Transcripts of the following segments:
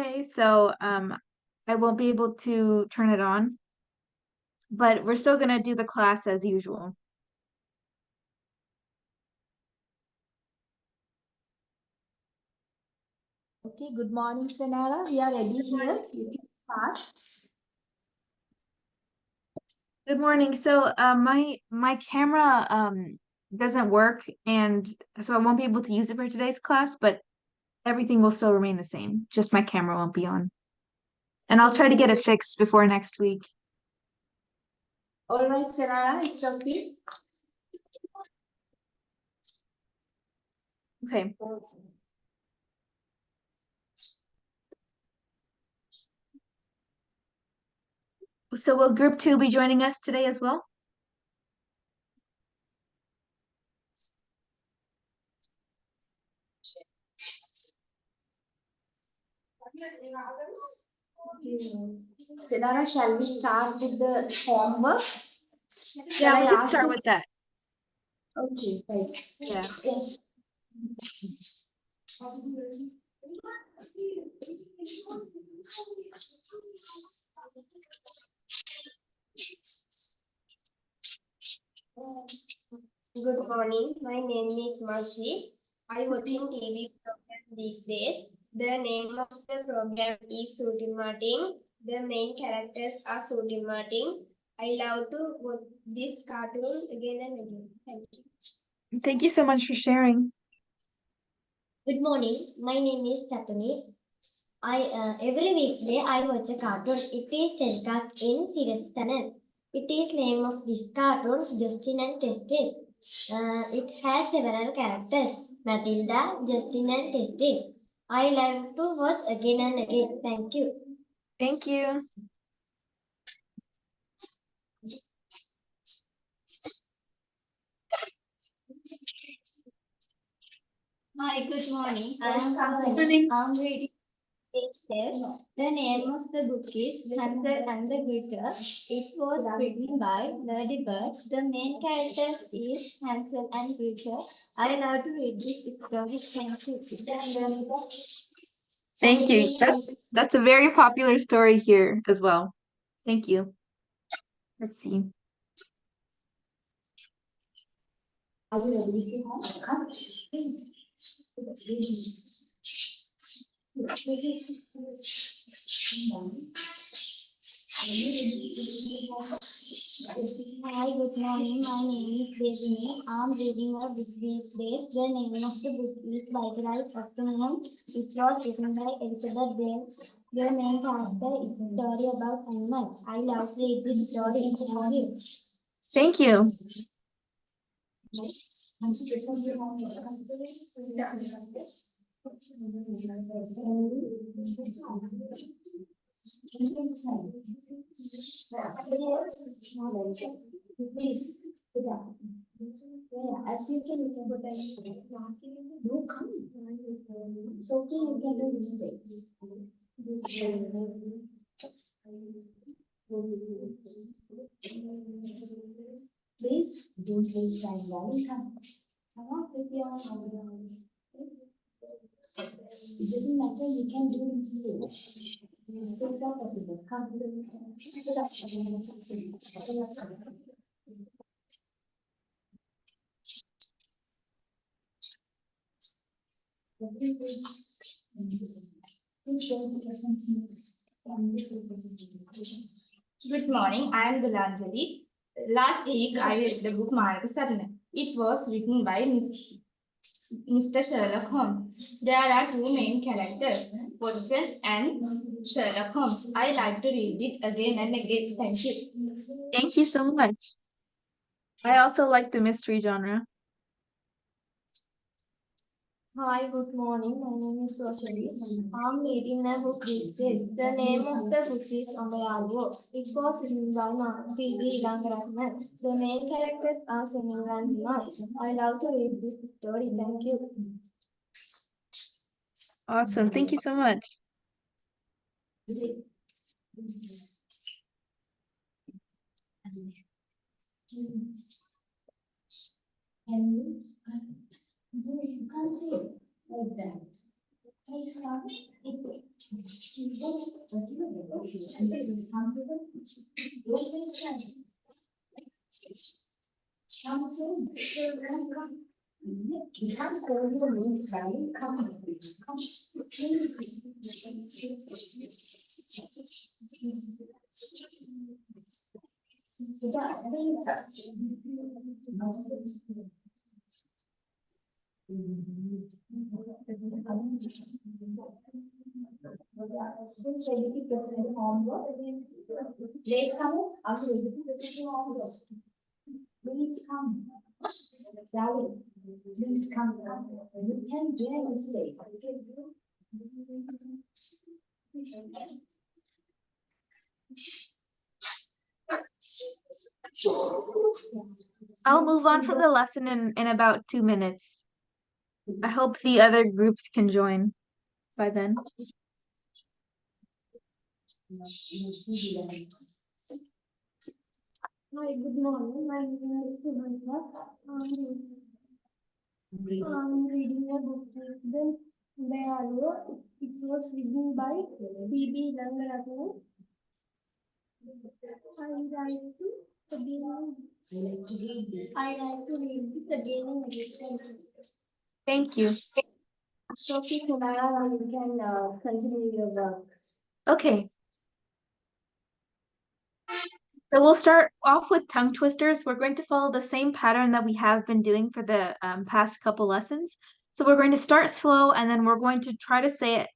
today, so I won't be able to turn it on, but we're still gonna do the class as usual. Okay, good morning, Senara. We are ready here. You can start. Good morning. So my camera doesn't work, and so I won't be able to use it for today's class, but everything will still remain the same. Just my camera won't be on. And I'll try to get it fixed before next week. All right, Senara, it's okay. Okay. So will group 2 be joining us today as well? Senara, shall we start with the homework? Yeah, we can ask start you? with that. Okay, right. Yeah. Yes. Good morning. My name is Mercy. I watching TV program these days. The name of the program is Suti Martin. The main characters are Suti Martin. I love to watch this cartoon again and again. Thank you. Thank you so much for sharing. Good morning. My name is Chatani. Every weekday I watch a cartoon. It is telecast in Sirius Channel. It is name of this cartoon Justin and Testin. It has several characters: Matilda, Justin, and Testin. I like to watch again and again. Thank you. Thank you. Hi, good morning. I am Good morning. I'm reading page 10. The name of the book is Hansel and the Gretel. It was written by Ladybird. The main character is Hansel and Gretel. I love to read this story. Thank you. Thank you. That's a very popular story here as well. Thank you. Let's see. Are you ready to come? Hi, good morning. My name is Devini. I'm reading a book these days. The name of the book is By the Light of the Moon. It was written by Elizabeth Dale. The main character is a story about animals. I love to read this story. Thank you. Please, as you can, no come. It's okay, you can do mistakes. Please don't waste time. Come up with your. It doesn't matter, you can do mistakes. Mistakes are possible. Come. Good morning, I am Bilanjali. Last week I read the book Manaka Sarana. It was written by Mr. Sherlock Holmes. There are two main characters, Watson and Sherlock Holmes. I like to read it again and again. Thank you. Thank you so much. I also like the mystery genre. Hi, good morning. My name is Roshali. I'm reading a book these days. The name of the book is Amayalvo. It was written by T.B. Rangaratnam. The main characters are Sunil and Vinay. I love to read this story. Thank you. Awesome. Thank you so much. And you can't say it like that. Please come. Come soon. Come. You can't go in the moon, Sally. Come. Who's ready to present the homework? Late comers, are you ready to present the homework? Please come. Darling, please come. You can do a mistake. I'll move on from the lesson in about 2 minutes. I hope the other groups can join by then. Hi, good morning. My name is Sumanta. I'm reading a book is The Bear. It was written by B.B. Ranganathan. I like to again. I like to read this again and again. Thank you. Sophie, Kumara, you can continue your work. Okay. So we'll start off with tongue twisters. We're going to follow the same pattern that we have been doing for the past couple lessons. So we're going to start slow and then we're going to try to say it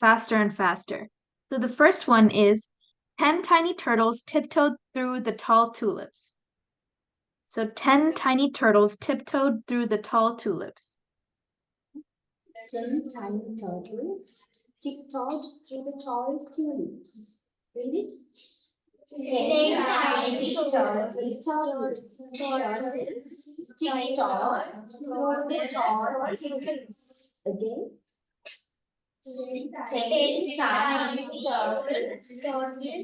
faster and faster. So the first one is 10 tiny turtles tiptoed through the tall tulips. So 10 tiny turtles tiptoed through the tall tulips. 10 tiny turtles tiptoed through the tall tulips. Read it. 10 tiny turtles tiptoed through the tall tulips. Again. 10 tiny turtles Turtles tiptoed through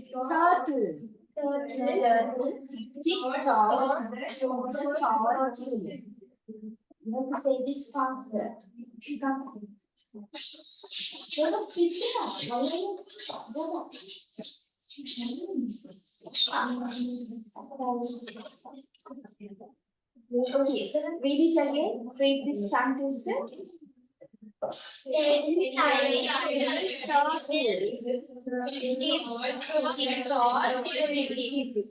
the tall tulips. You have to say this faster. Okay, read it again. Read this tongue twister. 10 tiny turtles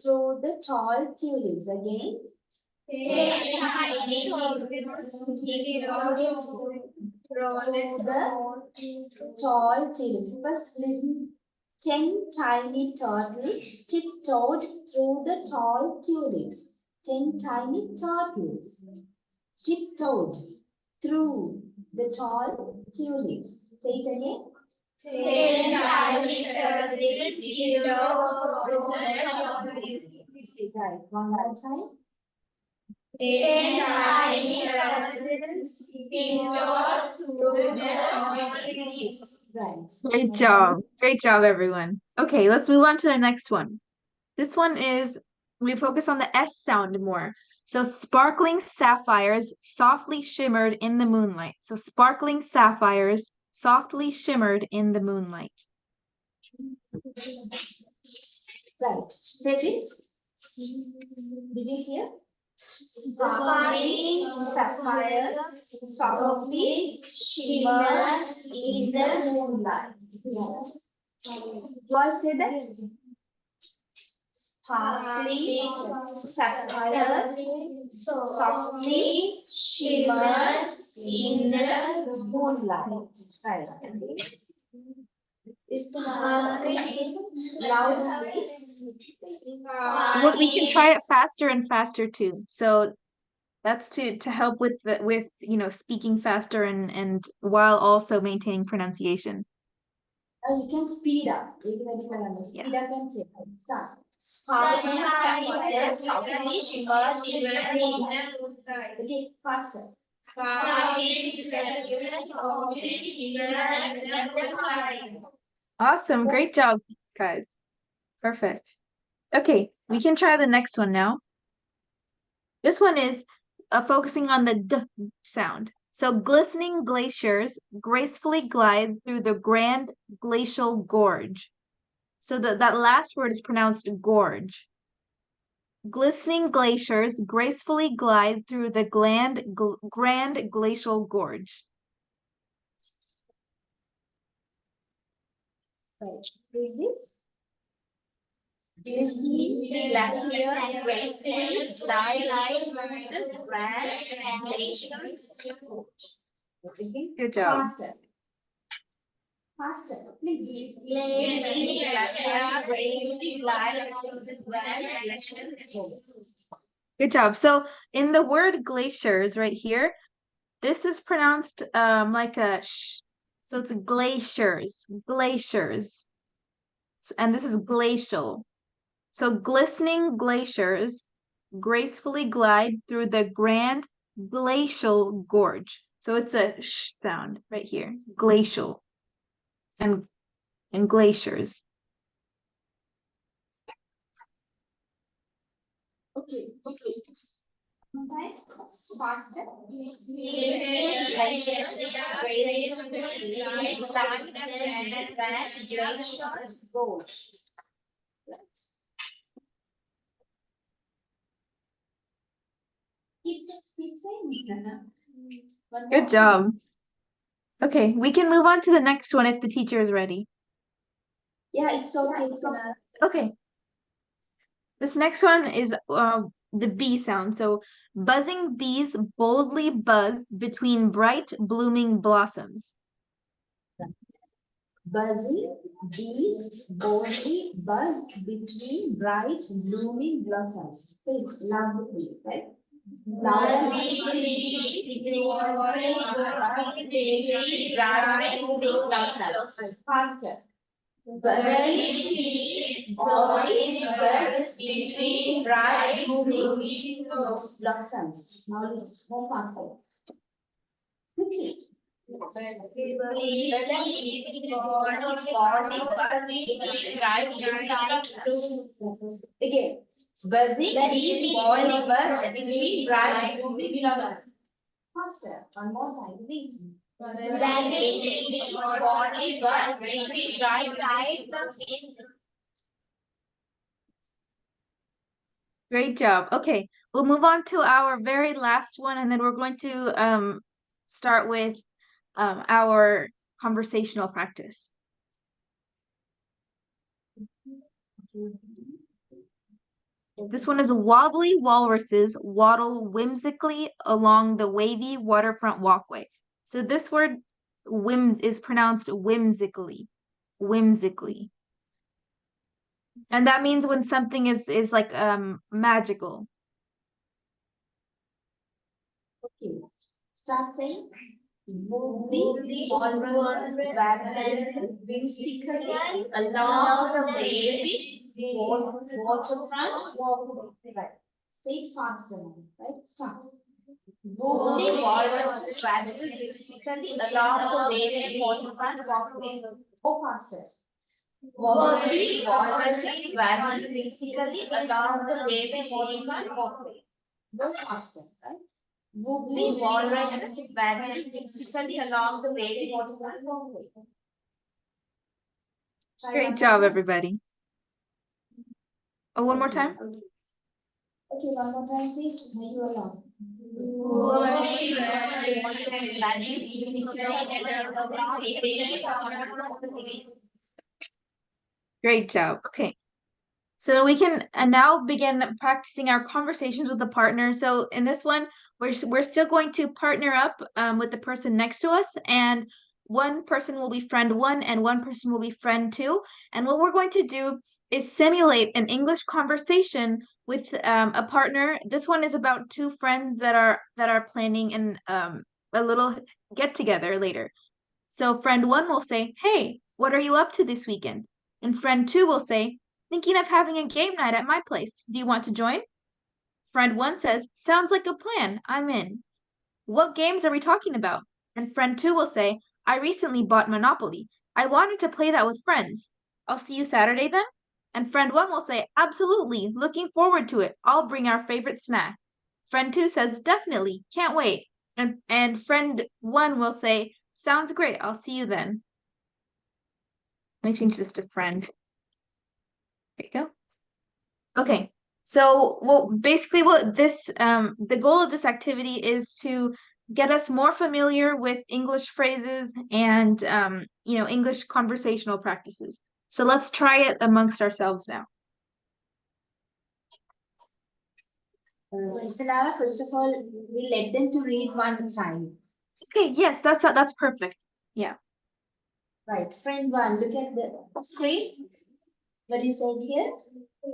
Through the tall tulips. Again. 10 tiny Through the tall tulips. First listen. 10 tiny turtles tiptoed through the tall tulips. 10 tiny turtles tiptoed through the tall tulips. Say it again. 10 tiny turtles Right, one more time. 10 tiny turtles Right. Great job. Great job, everyone. Okay, let's move on to the next one. This one is, we focus on the S sound more. So sparkling sapphires softly shimmered in the moonlight. So sparkling sapphires softly shimmered in the moonlight. Right. Say this. Did you hear? Sparkling sapphires softly shimmered in the moonlight. Why say that? Sparkling sapphires softly shimmered in the moonlight. Right. sparkling Loud, please. Well, we can try it faster and faster too. So that's to help with speaking faster and while also maintaining pronunciation. You can speed up. Everybody can understand. Speed up and say. Start. Sparkling sapphires softly shimmered in the moonlight. Okay, faster. Sparkling sapphires softly shimmered in the moonlight. Awesome. Great job, guys. Perfect. Okay, we can try the next one now. This one is focusing on the D sound. So glistening glaciers gracefully glide through the grand glacial gorge. So that last word is pronounced gorge. Glistening glaciers gracefully glide through the grand glacial gorge. Right. Read this. Glistening glaciers gracefully glide through the grand glaciers. Good job. Faster. Faster, please. Glistening glaciers gracefully glide through the grand glacial. Good job. So in the word glaciers right here, this is pronounced like a sh. So it's glaciers, glaciers. And this is glacial. So glistening glaciers gracefully glide through the grand glacial gorge. So it's a sh sound right here. Glacial and glaciers. Okay. Okay. Faster. Glistening glaciers gracefully glide through the grand glacial. Gold. Keep saying. One more. Good job. Okay, we can move on to the next one if the teacher is ready. Yeah, it's okay, Sana. Okay. This next one is the B sound. So buzzing bees boldly buzz between bright blooming blossoms. Buzzing bees boldly buzz between bright blooming blossoms. Say it loudly, right? Faster. Buzzing bees boldly buzz between bright blooming blossoms. Now let's more faster. Quickly. Again. Buzzing bees boldly buzz between bright blooming blossoms. Faster. One more time, please. Great job. Okay, we'll move on to our very last one, and then we're going to start with our conversational practice. This one is wobbly walruses waddle whimsically along the wavy waterfront walkway. So this word whims is pronounced whimsically. Whimsically. And that means when something is like magical. Okay. Start saying. Wobbly walruses waddle whimsically along the wavy waterfront walkway. Right. Say it faster now. Right. Start. Wobbly walruses waddle whimsically along the wavy waterfront walkway. Go faster. Wobbly walruses waddle whimsically along the wavy waterfront walkway. Go faster. Right. Wobbly walruses waddle whimsically along the wavy waterfront walkway. Great job, everybody. Oh, one more time. Okay, one more time, please. Are you along? Great job. Okay. So we can now begin practicing our conversations with the partner. So in this one, we're still going to partner up with the person next to us, and one person will be friend one and one person will be friend two. And what we're going to do is simulate an English conversation with a partner. This one is about two friends that are planning a little get together later. So friend one will say, "Hey, what are you up to this weekend?" And friend two will say, "Thinking of having a game night at my place. Do you want to join?" Friend one says, "Sounds like a plan. I'm in." "What games are we talking about?" And friend two will say, "I recently bought Monopoly. I wanted to play that with friends. I'll see you Saturday then?" And friend one will say, "Absolutely. Looking forward to it. I'll bring our favorite snack." Friend two says, "Definitely. Can't wait." And friend one will say, sounds great, I'll see you then. Let me change this to friend. There you go. Okay. So, well, basically what this the goal of this activity is to get us more familiar with English phrases and English conversational practices. So let's try it amongst ourselves now. Sanara, first of all, we let them to read one time. Okay, yes, that's perfect. Yeah. Right. Friend one, look at the screen. What is it here?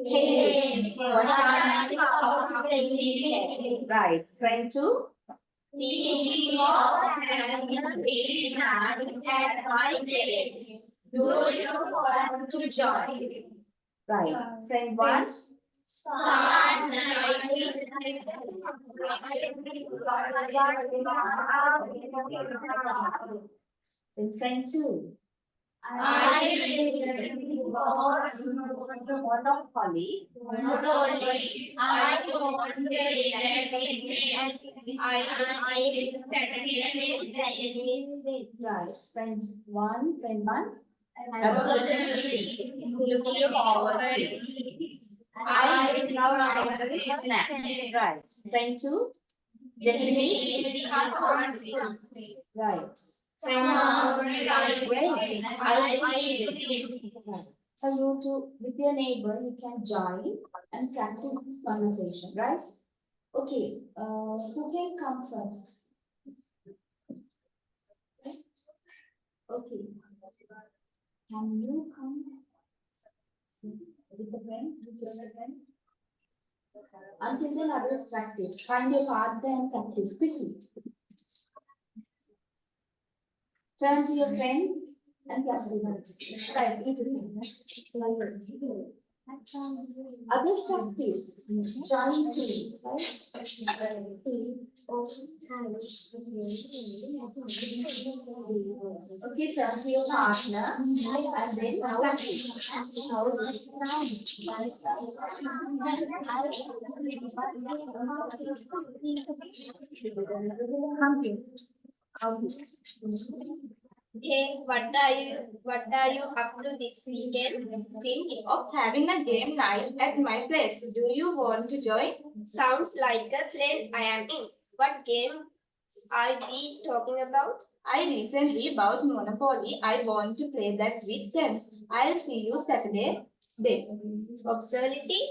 Hey. Watch out. Right. Friend two. Thinking of having a big night at my place. Do you want to join? Right. Friend one. Start Then friend two. I Monopoly. I want to Right. Friend one. Absolutely. Looking forward to it. I love Snap. Right. Friend two. Definitely. Right. Sounds great. I see it. Right. So you two, with your neighbor, you can join and practice this conversation, right? Okay. Who can come first? Okay. Can you come with the friend? With your friend? Until then, others practice. Find your partner and practice quickly. Turn to your friend and practice. Right. Others practice. Join too, right? Okay, turn to your partner and then practice. Hey, what are you up to this weekend? Thinking of having a game night at my place. Do you want to join? Sounds like a plan I am in. What game are we talking about? I recently bought Monopoly. I want to play that with friends. I'll see you Saturday. Day. Absolutely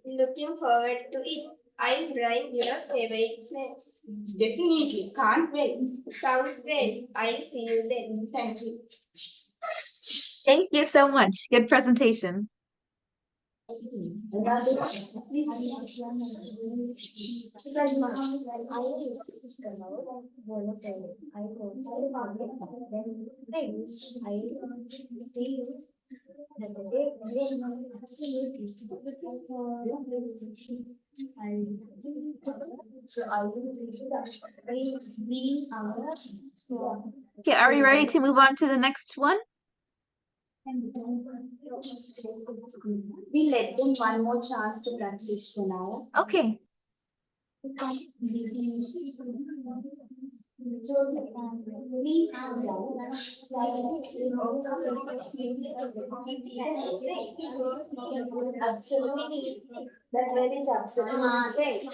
looking forward to it. I'll bring your favorite snacks. Definitely. Can't wait. Sounds great. I'll see you then. Thank you. Thank you so much. Good presentation. Okay, are we ready to move on to the next one? We let them one more chance to practice, Sanara. Okay. Please come down. Absolutely. That word is absolutely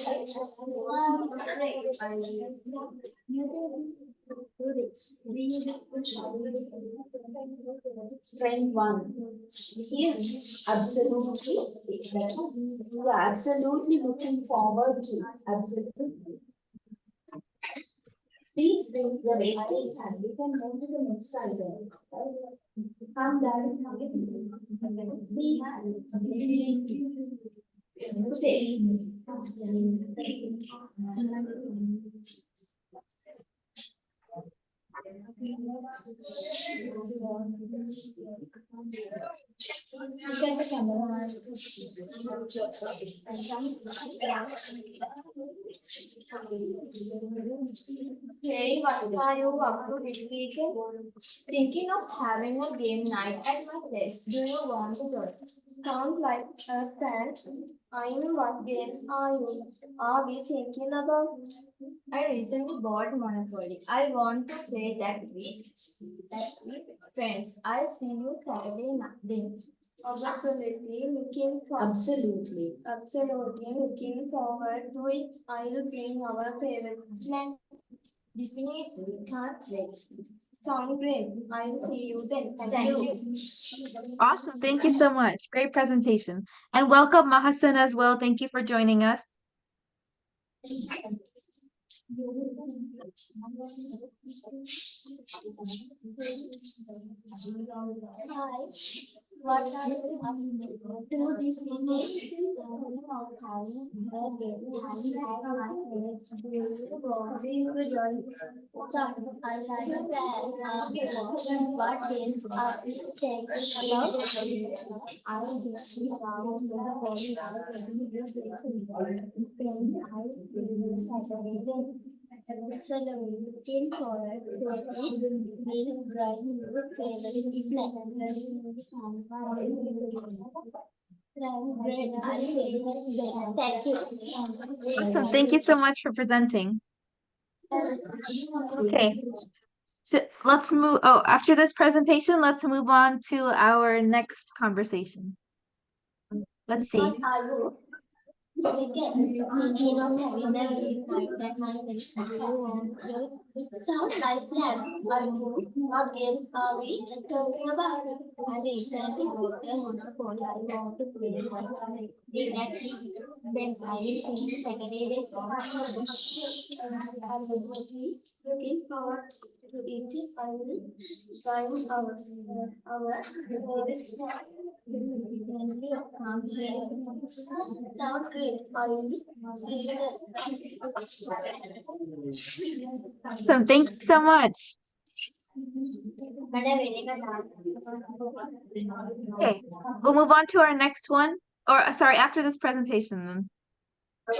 Friend one. Here, absolutely. Yeah, absolutely looking forward to. Absolutely. Please bring the wasting time. We can move to the next side. Come down. Hey, what are you up to this weekend? Thinking of having a game night at my place. Do you want to join? Sounds like a plan What games are we thinking about? I recently bought Monopoly. I want to play that with friends. I'll see you Saturday night. Absolutely looking forward to it. I'll bring our favorite snack. Definitely can't wait. Sound great. I'll see you then. Thank you. Awesome. Thank you so much. Great presentation. And welcome Mahasan as well. Thank you for joining us. Hi. What are you up to this weekend? Some I like that. What games are we thinking about? I Absolutely looking forward to it. We'll bring your favorite snack. Great. I see you there. Thank you. Awesome. Thank you so much for presenting. Okay. So let's move. Oh, after this presentation, let's move on to our next conversation. Let's see. What are you? Thinking of having a game night that might make sound like plan. What games are we talking about? I recently bought a Monopoly. I want to play the next then I will see you Saturday. Absolutely looking forward to it. I will try our favorite snack. Sound great. I will see you Awesome. Thank you so much. Okay. We'll move on to our next one. Or sorry, after this presentation then. Hey,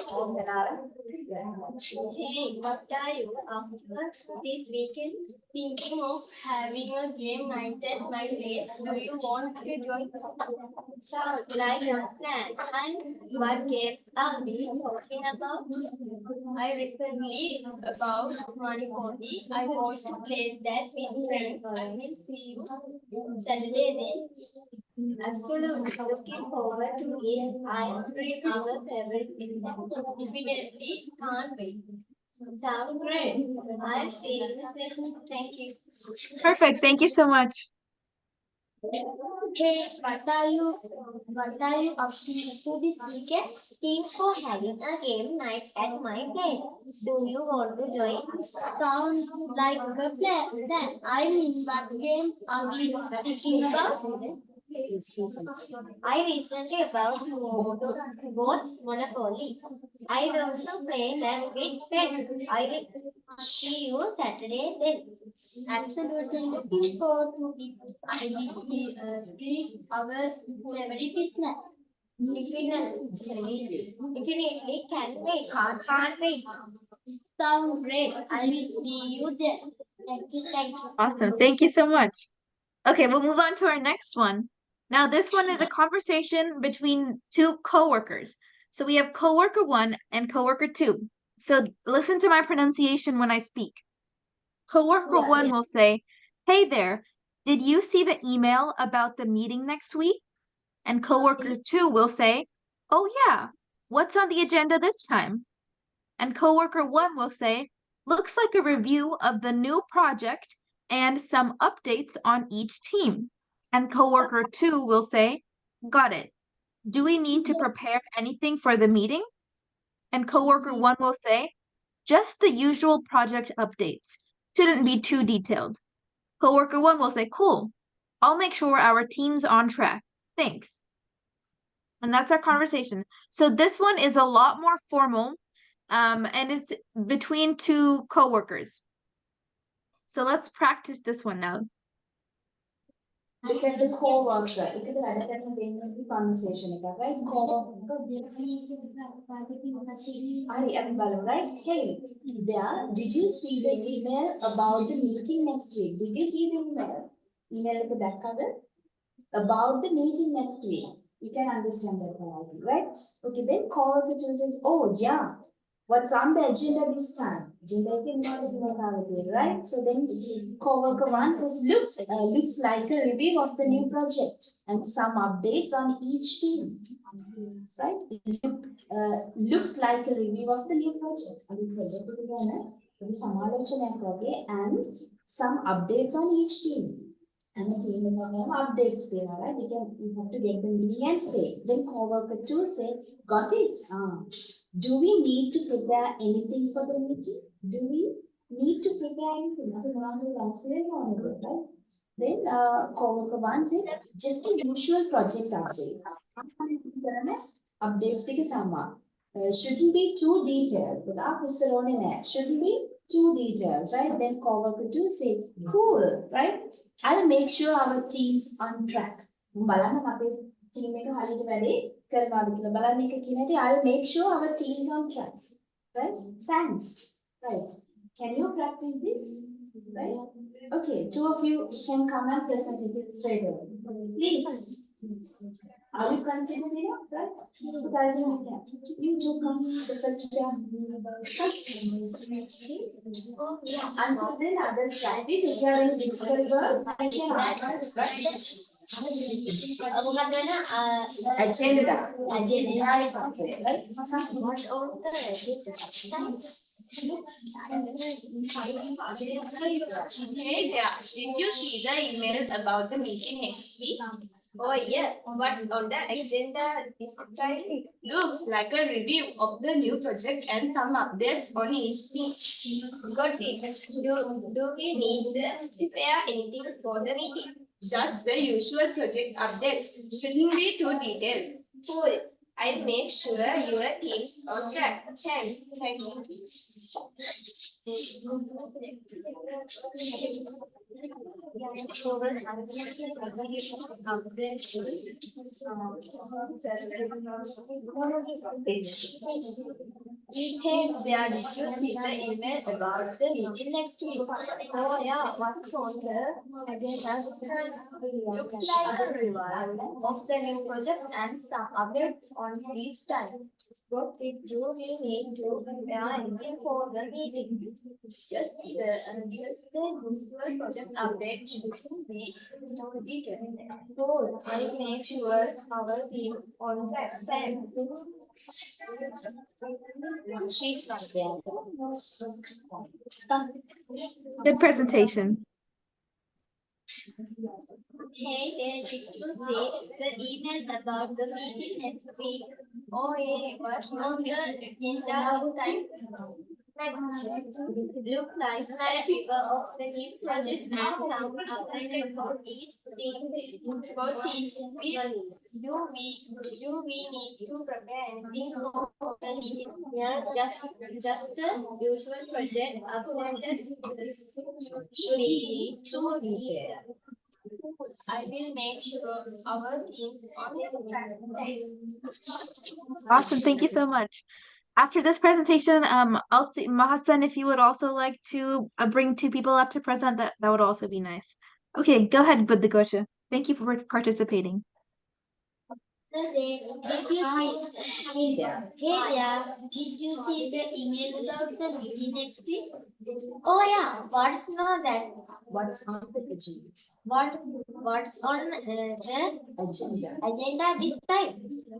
what are you after this weekend? Thinking of having a game night at my place. Do you want to join? Sounds like a plan. And what games are we talking about? I recently about Monopoly. I want to play that with friends. I will see you Saturday then. Absolutely looking forward to it. I bring our favorite snack. Definitely can't wait. Sound great. I'll see you then. Thank you. Perfect. Thank you so much. Hey, what are you up to this weekend? Team for having a game night at my place. Do you want to join? Sounds like a plan. Then what games are we thinking about? I recently bought Monopoly. I will also play that with friends. I will see you Saturday then. Absolutely looking forward to it. I will treat our favorite snack. Definitely can wait. Can't wait. Sound great. I will see you there. Thank you. Thank you. Awesome. Thank you so much. Okay, we'll move on to our next one. Now, this one is a conversation between two coworkers. So we have coworker 1 and coworker 2. So listen to my pronunciation when I speak. Coworker 1 will say, "Hey there, did you see the email about the meeting next week?" And coworker 2 will say, "Oh yeah, what's on the agenda this time?" And coworker 1 will say, "Looks like a review of the new project and some updates on each team." And coworker 2 will say, "Got it. Do we need to prepare anything for the meeting?" And coworker 1 will say, "Just the usual project updates. Shouldn't be too detailed." Coworker 1 will say, "Cool. I'll make sure our team's on track. Thanks." And that's our conversation. So this one is a lot more formal, and it's between two coworkers. So let's practice this one now. Look at the co-worker. It's a conversation, right? Co-worker. Right? Hey, there. Did you see the email about the meeting next week? Did you see the email? Email at the back cover about the meeting next week. You can understand that politely, right? Okay, then coworker 2 says, oh yeah, what's on the agenda this time? Agenda is not right? So then coworker 1 says, looks like a review of the new project and some updates on each team. Right? Looks like a review of the new project. And some updates on each team. And the team updates there, right? You have to get the meeting and say. Then coworker 2 say, got it. Do we need to prepare anything for the meeting? Do we need to prepare anything? Right? Then coworker 1 said, just the usual project updates. Updates ටික තමයි. Shouldn't be too detailed. Shouldn't be too detailed, right? Then coworker 2 say, cool, right? I'll make sure our team's on track. බලන්න අපේ team එක හරියට වැඩේ කරනවාද කියලා බලන්න එක කියනදී I'll make sure our team's on track. Right? Thanks. Right. Can you practice this? Right? Okay, 2 of you can come and present it straight away. Please. Are you confident enough, right? You two come the first round. Until then, others try it. If you are in difficult work, I can answer, right? Agenda. Agenda. Right? What on the agenda? Hey there, did you see the email about the meeting next week? Oh yeah, what's on the agenda this time? Looks like a review of the new project and some updates on each team. Got it. Do we need to prepare anything for the meeting? Just the usual project updates. Shouldn't be too detailed. Cool. I'll make sure your team's on track. Thanks. Thank you. Hey, where did you see the email about the meeting next week? Oh yeah, what's on the agenda? Looks like a revival of the new project and some updates on each time. What did you need to prepare anything for the meeting? Just the usual project update should be no detail. Cool. I'll make sure our team on track. Thanks. She's not there. Good presentation. Hey, did you see the email about the meeting next week? Oh, yeah, what's on the agenda time? Look like a paper of the new project and some updated for each thing. Got it. Do we need to prepare anything for the meeting? Yeah, just the usual project updated should be too detailed. I will make sure our teams on track. Awesome. Thank you so much. After this presentation, I'll see Mahasan, if you would also like to bring 2 people up to present, that would also be nice. Okay, go ahead, Buddhagosha. Thank you for participating. So did you see? Hey there. Did you see the email about the meeting next week? Oh yeah, what's not that? What's on the agenda? What's on the agenda this time?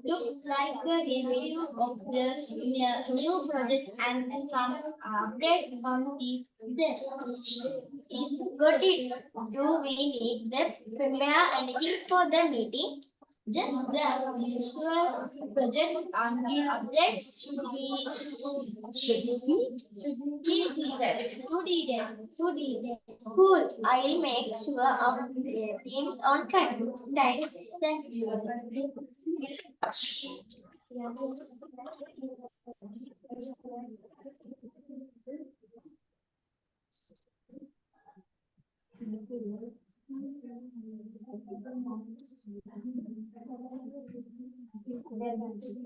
Looks like a review of the new project and some update on the Got it. Do we need to prepare anything for the meeting? just the usual project and the updates should be detailed. Too detailed. Cool. I'll make sure our team's on track. Thanks. Thank you.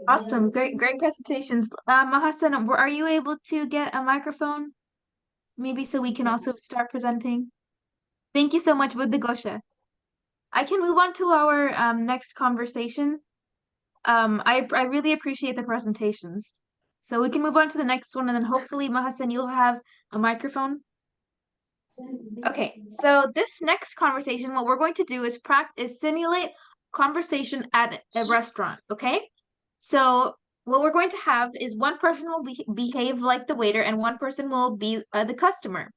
Awesome. Great presentations. Mahasan, are you able to get a microphone? Maybe so we can also start presenting. Thank you so much, Buddhagosha. I can move on to our next conversation. I really appreciate the presentations. So we can move on to the next one, and then hopefully, Mahasan, you'll have a microphone. Okay, so this next conversation, what we're going to do is simulate conversation at a restaurant, okay? So what we're going to have is one person will behave like the waiter and one person will be the customer.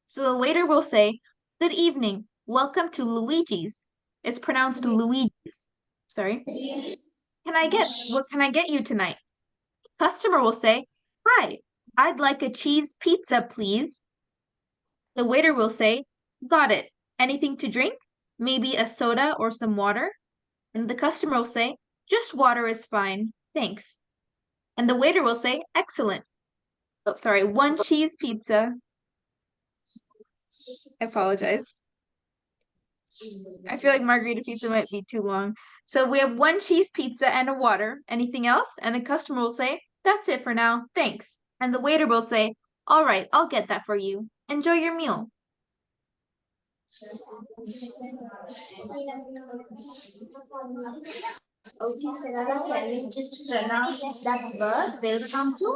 So the waiter will say, "Good evening, welcome to Luigi's." It's pronounced Luigi's. Sorry. What can I get you tonight? Customer will say, "Hi, I'd like a cheese pizza, please." The waiter will say, "Got it. Anything to drink? Maybe a soda or some water?" And the customer will say, "Just water is fine. Thanks." And the waiter will say, "Excellent. Oh, sorry, one cheese pizza." I apologize. I feel like margarita pizza might be too long. So we have one cheese pizza and a water. Anything else? And the customer will say, "That's it for now. Thanks." And the waiter will say, "All right, I'll get that for you. Enjoy your meal." Okay, Sarah, can you just pronounce that word? Welcome to.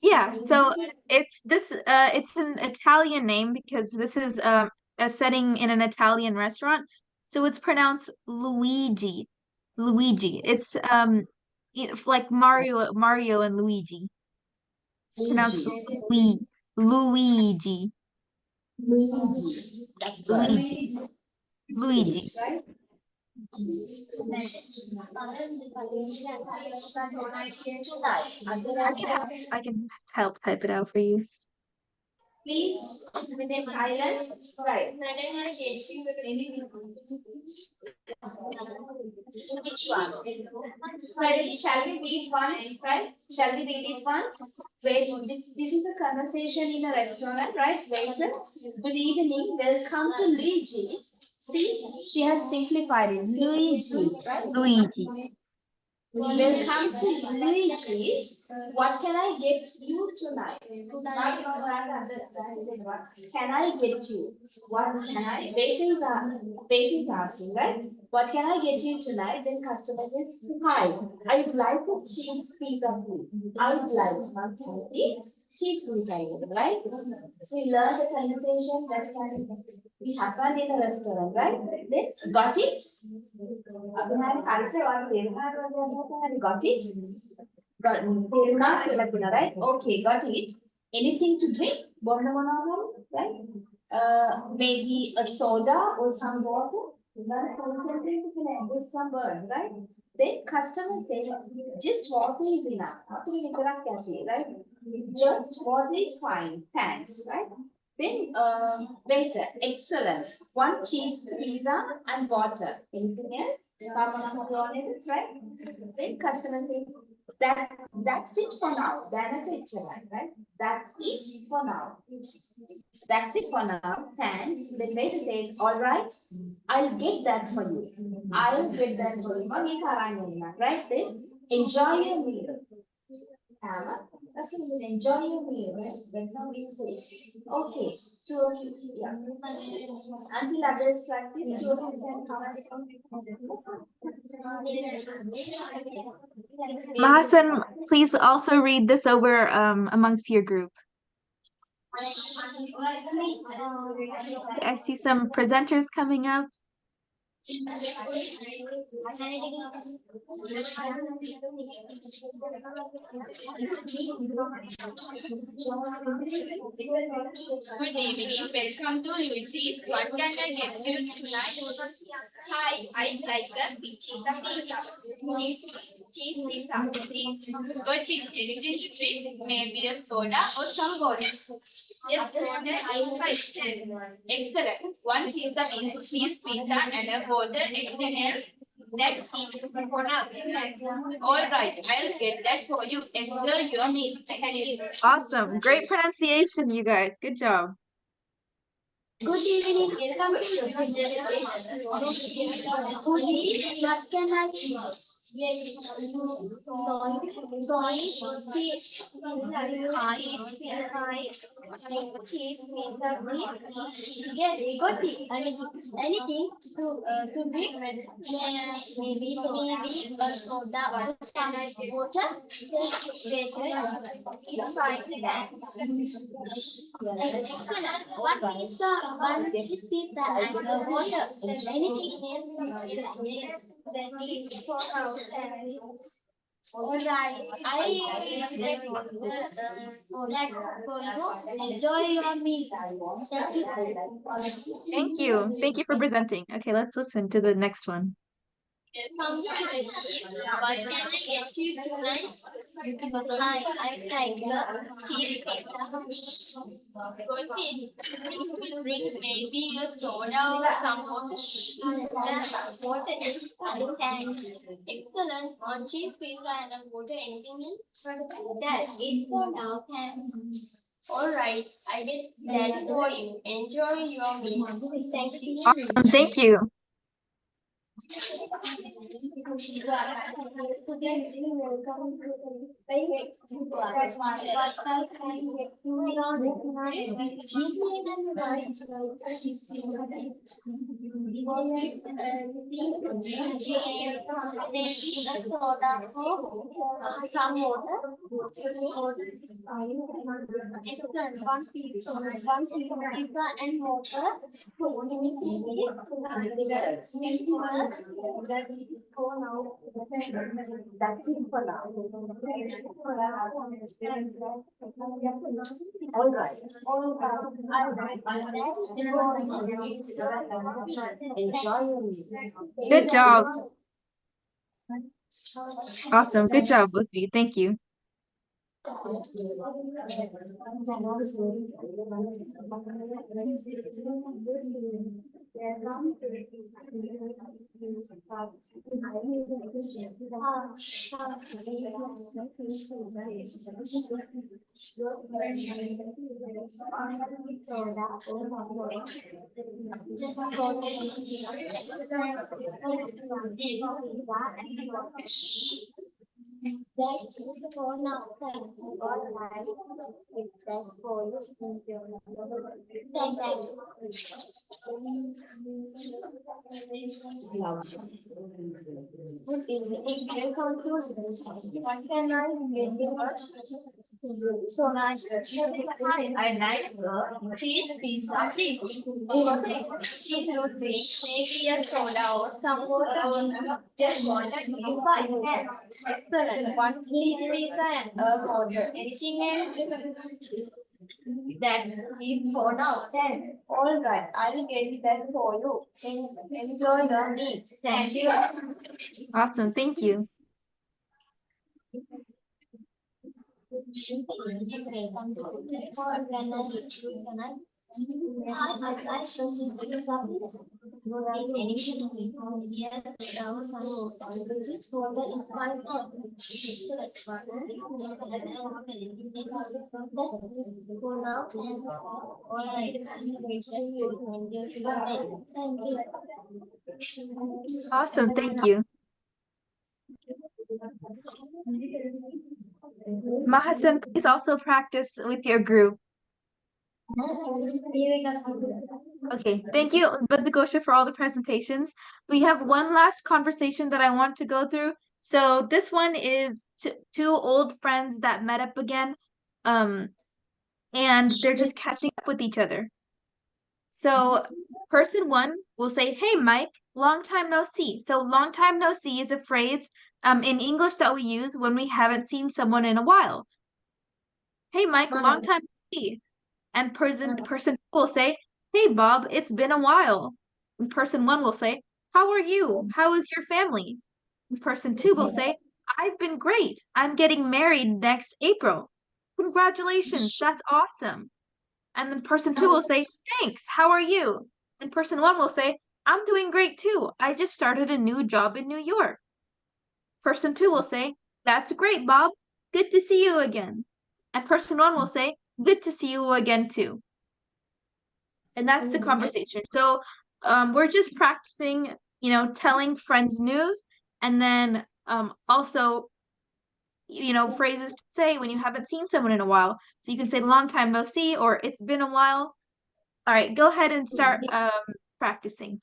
Yeah, so it's an Italian name because this is a setting in an Italian restaurant. So it's pronounced Luigi. Luigi. It's like Mario and Luigi. It's pronounced Luigi. Luigi. Luigi. Luigi. Right? I can help type it out for you. Please remain silent. Right. Which one? Right. Shall we read once? Right? Shall we read it once? Wait, this is a conversation in a restaurant, right? Waiter. Good evening. Welcome to Luigi's. See, she has simplified it. Luigi's, right? Luigi. Welcome to Luigi's. What can I get you tonight? Can I get you? What can I? Waiter is asking, right? What can I get you tonight? Then customer says, "Hi, I would like a cheese pizza, please. I would like one cheese pizza, right?" So you learn the conversation that can be happened in a restaurant, right? Then got it? Got it? Right? Okay, got it. Anything to drink? Right? Maybe a soda or some water. Some burn, right? Then customer says, "Just water is enough." Right? Just water is fine. Thanks, right? Then waiter, excellent. One cheese pizza and water. Anything else? Right? Then customer says, that's it for now. That's it, right? That's it for now. That's it for now. Thanks. The waiter says, "All right, I'll get that for you. I'll get that for you." Right? Then enjoy your meal. Enjoy your meal, right? That's how we say. Okay. So, yeah. Until others practice, Mahasan, please also read this over amongst your group. I see some presenters coming up. Good evening. Welcome to Luigi's. What can I get you tonight? Hi, I'd like a cheese pizza. Cheese pizza, please. Good thing. Anything to drink? Maybe a soda or some water. Just order ice cream. Excellent. One cheese pizza and a water. Anything else? That's it for now. All right, I'll get that for you. Enjoy your meal. Thank you. Awesome. Great pronunciation, you guys. Good job. good evening. Welcome to What can I Got it. Anything to drink? Yeah, maybe a soda or some water. It's fine. Excellent. One piece pizza and water. Anything else? That is for our family. All right. I that for you. Enjoy your meal. Thank you. Thank you. Thank you for presenting. Okay, let's listen to the next one. What can I get you tonight? Hi, I like the cheese pizza. Drink maybe a soda or some water. Water is fine, thanks. Excellent. One cheese pizza and a water. Anything else? That's it for now, thanks. All right, I get that for you. Enjoy your meal. Thank you. Awesome. Thank you. Some water. Excellent. One pizza and water. That's it for now. All right. Enjoy your music. Good job. Awesome. Good job, both of you. Thank you. That's it for now. Thank you. All right. It's that for you. Thank you. Good evening. Welcome to what can I get you? So nice. Hi, I like the cheese pizza. Please. Cheese or drink. Maybe a soda or some water. Just want to be fine. Excellent. One cheese pizza and a water. Anything else? That's it for now. Then, all right, I will get that for you. Enjoy your meal. Thank you. Awesome. Thank you. Welcome to the organization. Awesome. Thank you. Mahasan, please also practice with your group. Okay, thank you, Badagosha, for all the presentations. We have one last conversation that I want to go through. So this one is two old friends that met up again, and they're just catching up with each other. So person one will say, "Hey, Mike, long time no see." So long time no see is a phrase in English that we use when we haven't seen someone in a while. "Hey, Mike, long time no see." And person two will say, "Hey, Bob, it's been a while." And person one will say, "How are you? How is your family?" And person two will say, "I've been great. I'm getting married next April. Congratulations, that's awesome." And then person two will say, "Thanks, how are you?" And person one will say, "I'm doing great too. I just started a new job in New York." Person two will say, "That's great, Bob. Good to see you again." And person one will say, "Good to see you again too." And that's the conversation. So we're just practicing, telling friends news, and then Also, phrases to say when you haven't seen someone in a while. So you can say long time no see or it's been a while. All right, go ahead and start practicing.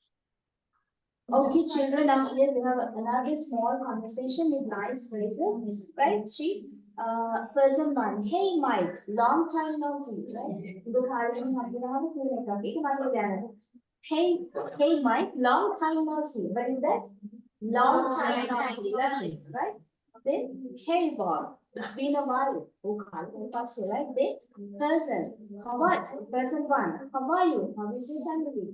Okay, children, now here we have another small conversation with nice phrases, right? See, person one, hey Mike, long time no see, right? Hey Mike, long time no see. What is that? Long time no see, right? Then, hey Bob, it's been a while. Right? Then, person, person one, how are you? How is your family?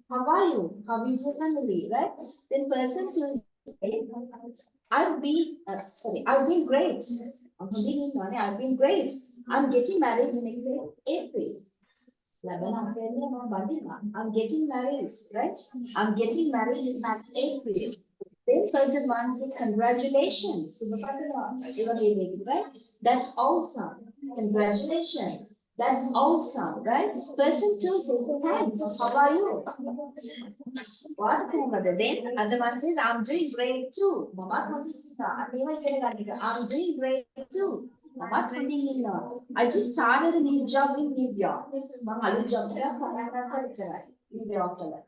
How are you? How is your family? Right? Then person two say, I've been great. I've been great. I'm getting married next April. I'm getting married, right? I'm getting married in next April. Then person one says, congratulations. Right? That's awesome. Congratulations. That's awesome, right? Person two says, thanks. How are you? What then other one says, I'm doing great too. I'm doing great too. I just started a new job in New York.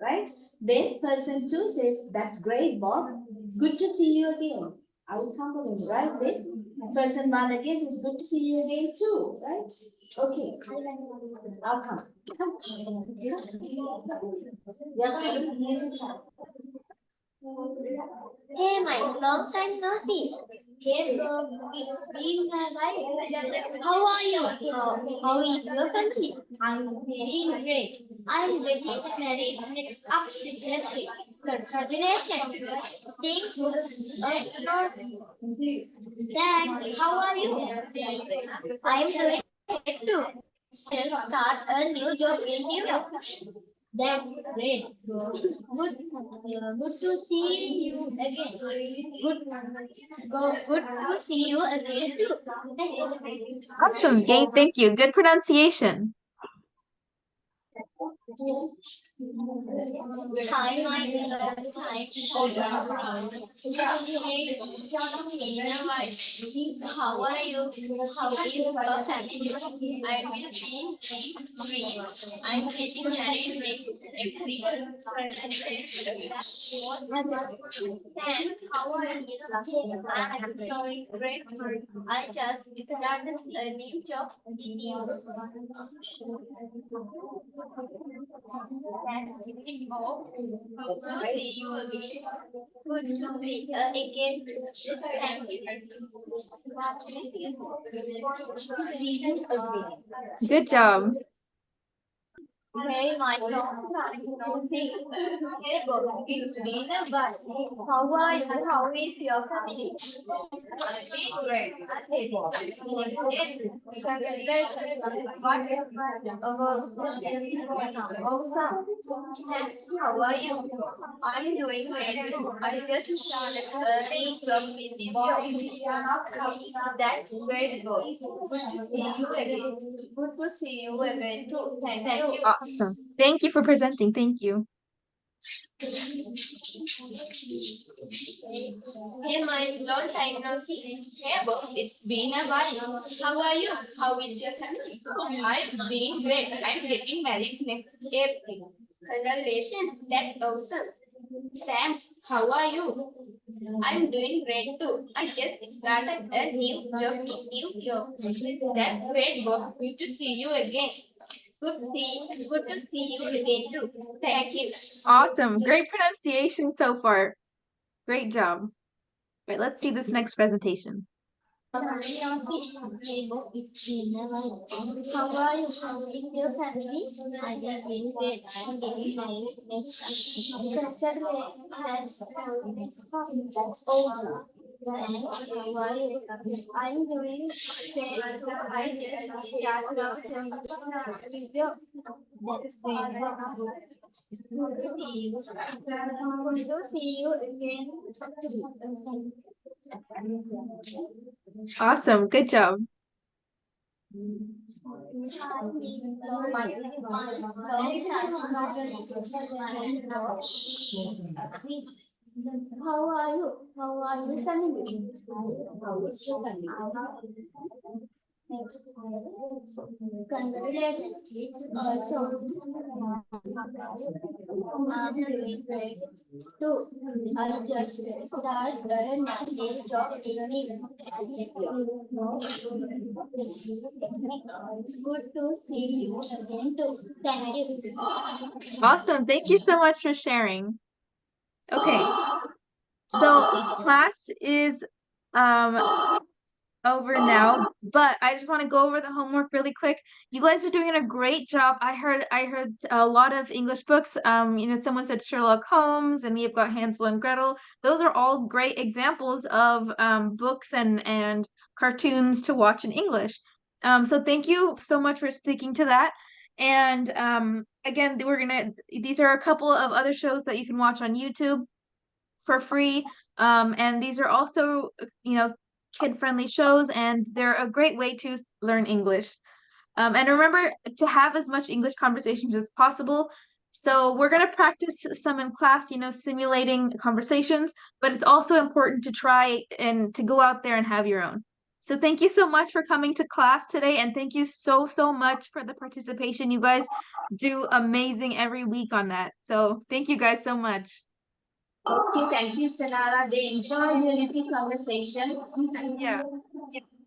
Right? Then person two says, that's great, Bob. Good to see you again. I will come to him, right? Then person one again says, good to see you again too, right? Okay. I'll come. Hey Mike, long time no see. Hey Bob, it's been a while. How are you? How is your family? I'm doing great. I'm getting married next April. Congratulations. Thanks. Dad, how are you? I'm doing great too. Just start a new job in New York. That's great. Good to see you again. Good to see you again too. Awesome, Gabe. Thank you. Good pronunciation. Hi, my beloved time. How are you? How is your family? I will be free. I'm getting married next April. Thanks. How are you? I'm doing great. I just started a new job in New York. Good to see you again. Good to see you again. Good job. Hey, my long time no see. Hey, Bob, it's been a while. How are you? How is your family? I'm doing great. Awesome. How are you? I'm doing great. I just started early job in New York. That's great. Good to see you again too. Thank you. Awesome. Thank you for presenting. Thank you. Hey, my long time no see. Hey, Bob, it's been a while. How are you? How is your family? I'm doing great. I'm getting married next April. Congratulations, that's awesome. Thanks. How are you? I'm doing great too. I just started a new job in New York. That's great, Bob. Good to see you again. Good to see you again too. Thank you. Awesome. Great pronunciation so far. Great job. Right, let's see this next presentation. Hey, Bob, it's been a while. How are you? How is your family? I'm doing great. I'm getting married next Saturday. That's awesome. Thanks. How are you? I'm doing great. I just started out a video. That's great. Good to see you again. Awesome. Good job. How are you? How are you, family? How is your family? Congratulations, kids. Also, I'm doing great too. I just started a new job in Good to see you again too. Thank you. Awesome. Thank you so much for sharing. Okay. So class is um over now, but I just want to go over the homework really quick. You guys are doing a great job. I heard a lot of English books. Someone said Sherlock Holmes, and we've got Hansel and Gretel. Those are all great examples of books and cartoons to watch in English. So thank you so much for sticking to that. And again, these are a couple of other shows that you can watch on YouTube for free. And these are also, kid-friendly shows, and they're a great way to learn English. And remember to have as much English conversations as possible. So we're going to practice some in class, simulating conversations, but it's also important to try and to go out there and have your own. So thank you so much for coming to class today, and thank you so, so much for the participation. You guys do amazing every week on that. So thank you guys so much. Okay, thank you, Sanara. They enjoyed your little conversation. Yeah.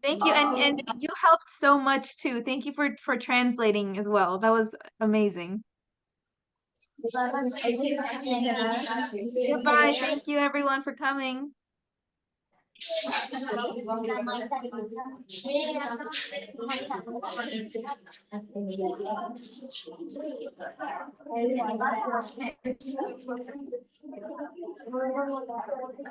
Thank you. And you helped so much too. Thank you for translating as well. That was amazing. Thank you, Sanara. Goodbye. Thank you everyone for coming.